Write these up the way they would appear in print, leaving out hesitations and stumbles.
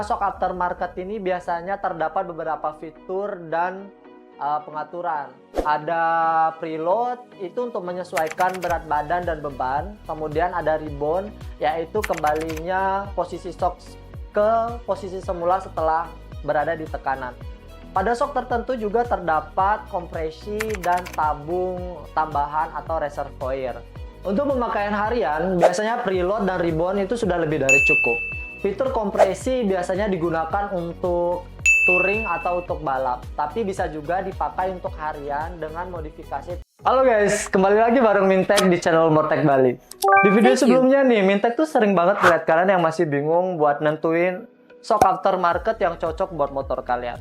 Shock aftermarket ini biasanya terdapat beberapa fitur dan pengaturan. Ada preload itu untuk menyesuaikan berat badan dan beban. Kemudian ada rebound yaitu kembalinya posisi shock ke posisi semula setelah berada di tekanan. Pada shock tertentu juga terdapat kompresi dan tabung tambahan atau reservoir. Untuk pemakaian harian, biasanya preload dan rebound itu sudah lebih dari cukup. Fitur kompresi biasanya digunakan untuk touring atau untuk balap, tapi bisa juga dipakai untuk harian dengan modifikasi. Halo guys, kembali lagi bareng Mintek di channel Mortek Bali. Di video sebelumnya nih, Mintek tuh sering banget lihat kalian yang masih bingung buat nentuin shock aftermarket yang cocok buat motor kalian.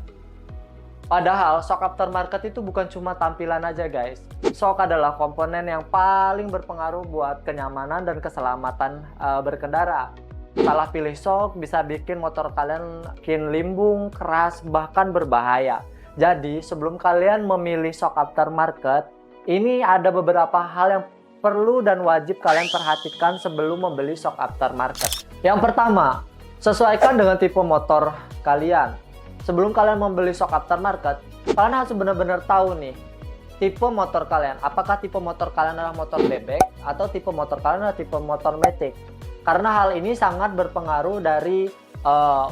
Padahal shock aftermarket itu bukan cuma tampilan aja guys. Shock adalah komponen yang paling berpengaruh buat kenyamanan dan keselamatan berkendara. Salah pilih shock bisa bikin motor kalian makin limbung, keras, bahkan berbahaya. Jadi sebelum kalian memilih shock aftermarket, ini ada beberapa hal yang perlu dan wajib kalian perhatikan sebelum membeli shock aftermarket. Yang pertama, sesuaikan dengan tipe motor kalian. Sebelum kalian membeli shock aftermarket, kalian harus benar-benar tahu nih tipe motor kalian. Apakah tipe motor kalian adalah motor bebek atau tipe motor kalian adalah tipe motor matic? Karena hal ini sangat berpengaruh dari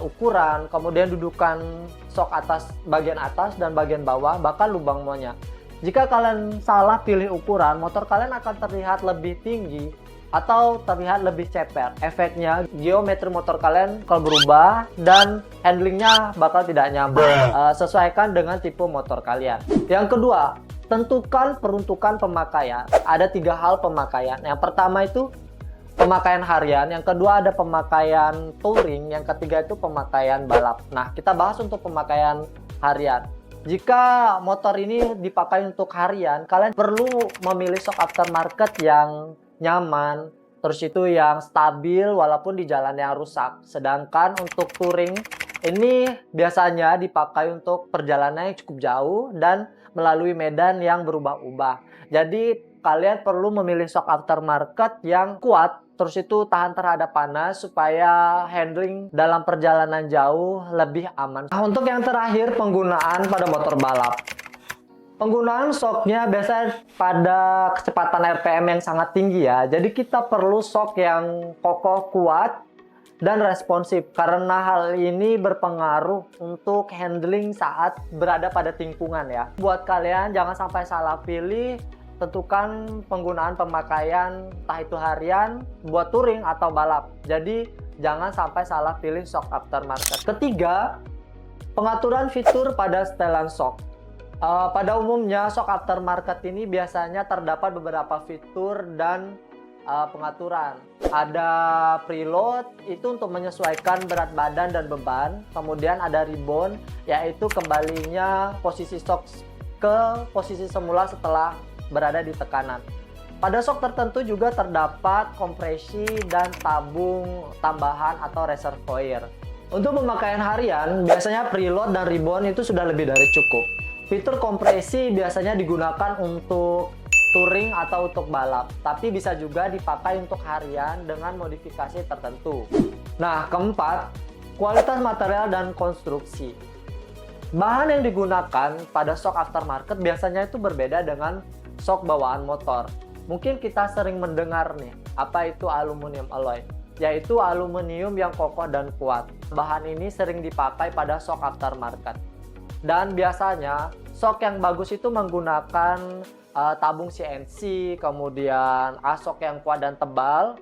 ukuran, kemudian dudukan shock bagian atas dan bagian bawah, bahkan lubang monya. Jika kalian salah pilih ukuran, motor kalian akan terlihat lebih tinggi atau terlihat lebih ceper. Efeknya, geometri motor kalian akan berubah dan handlingnya bakal tidak nyaman. Sesuaikan dengan tipe motor kalian. Yang kedua, tentukan peruntukan pemakaian. Ada 3 hal pemakaian. Yang pertama itu pemakaian harian, yang kedua ada pemakaian touring, yang ketiga itu pemakaian balap. Nah, kita bahas untuk pemakaian harian. Jika motor ini dipakai untuk harian, kalian perlu memilih shock aftermarket yang nyaman, terus itu yang stabil walaupun di jalan yang rusak. Sedangkan untuk touring ini biasanya dipakai untuk perjalanan yang cukup jauh dan melalui medan yang berubah-ubah. Jadi kalian perlu memilih shock aftermarket yang kuat, terus itu tahan terhadap panas supaya handling dalam perjalanan jauh lebih aman. Nah, untuk yang terakhir, penggunaan pada motor balap. Penggunaan shocknya biasanya pada kecepatan RPM yang sangat tinggi ya. Jadi kita perlu shock yang kokoh, kuat, dan responsif. Karena hal ini berpengaruh untuk handling saat berada pada tikungan ya. Buat kalian jangan sampai salah pilih. Tentukan penggunaan pemakaian entah itu harian, buat touring atau balap. Jadi jangan sampai salah pilih shock aftermarket. Ketiga, pengaturan fitur pada setelan shock. Pada umumnya shock aftermarket ini biasanya terdapat beberapa fitur dan pengaturan. Ada preload itu untuk menyesuaikan berat badan dan beban. Kemudian ada rebound yaitu kembalinya posisi shock ke posisi semula setelah berada di tekanan. Pada shock tertentu juga terdapat kompresi dan tabung tambahan atau reservoir. Untuk pemakaian harian, biasanya preload dan rebound itu sudah lebih dari cukup. Fitur kompresi biasanya digunakan untuk touring atau untuk balap, tapi bisa juga dipakai untuk harian dengan modifikasi tertentu. Nah, keempat, kualitas material dan konstruksi. Bahan yang digunakan pada shock aftermarket biasanya itu berbeda dengan shock bawaan motor. Mungkin kita sering mendengar nih, apa itu aluminium alloy? Yaitu aluminium yang kokoh dan kuat. Bahan ini sering dipakai pada shock aftermarket. Dan biasanya shock yang bagus itu menggunakan tabung CNC, kemudian asok yang kuat dan tebal,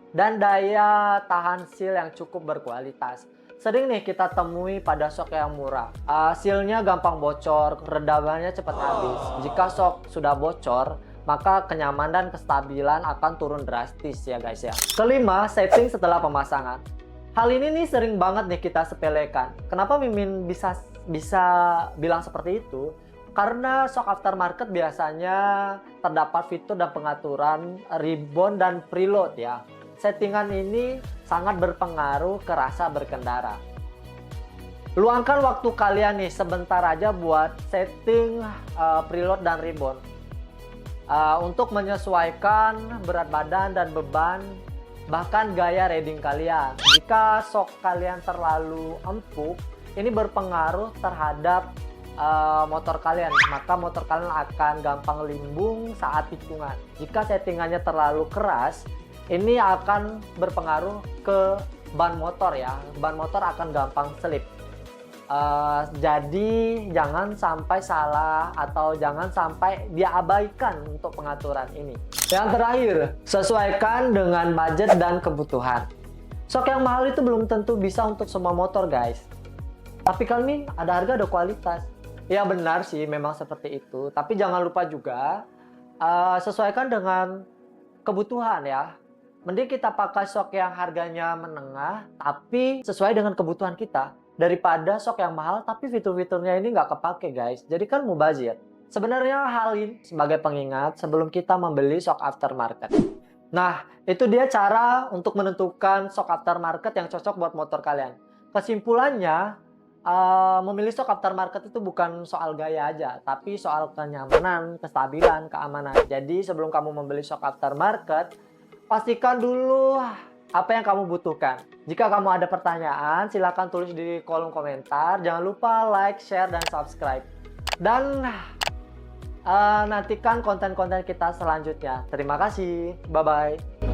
dan daya tahan seal yang cukup berkualitas. Sering nih kita temui pada shock yang murah. Sealnya gampang bocor, redamannya cepat habis. Jika shock sudah bocor, maka kenyamanan dan kestabilan akan turun drastis ya guys ya. Kelima, setting setelah pemasangan. Hal ini nih sering banget nih kita sepelekan. Kenapa Mimin bisa bilang seperti itu? Karena shock aftermarket biasanya terdapat fitur dan pengaturan rebound dan preload ya. Settingan ini sangat berpengaruh ke rasa berkendara. Luangkan waktu kalian nih sebentar aja buat setting preload dan rebound. Untuk menyesuaikan berat badan dan beban bahkan gaya riding kalian. Jika shock kalian terlalu empuk, ini berpengaruh terhadap motor kalian, maka motor kalian akan gampang limbung saat tikungan. Jika settingannya terlalu keras, ini akan berpengaruh ke ban motor ya. Ban motor akan gampang slip. Jadi jangan sampai salah atau jangan sampai diabaikan untuk pengaturan ini. Yang terakhir, sesuaikan dengan budget dan kebutuhan. Shock yang mahal itu belum tentu bisa untuk semua motor guys. Tapi kali ini ada harga ada kualitas. Ya benar sih memang seperti itu. Tapi jangan lupa juga sesuaikan dengan kebutuhan ya. Mending kita pakai shock yang harganya menengah tapi sesuai dengan kebutuhan kita, daripada shock yang mahal tapi fitur-fiturnya ini nggak kepake guys. Jadi kan mubazir. Sebenarnya hal ini sebagai pengingat sebelum kita membeli shock aftermarket. Nah, itu dia cara untuk menentukan shock aftermarket yang cocok buat motor kalian. Kesimpulannya, memilih shock aftermarket itu bukan soal gaya aja, tapi soal kenyamanan, kestabilan, keamanan. Jadi sebelum kamu membeli shock aftermarket, pastikan dulu apa yang kamu butuhkan. Jika kamu ada pertanyaan, silahkan tulis di kolom komentar. Jangan lupa like, share, dan subscribe. Dan nantikan konten-konten kita selanjutnya. Terima kasih. Bye-bye.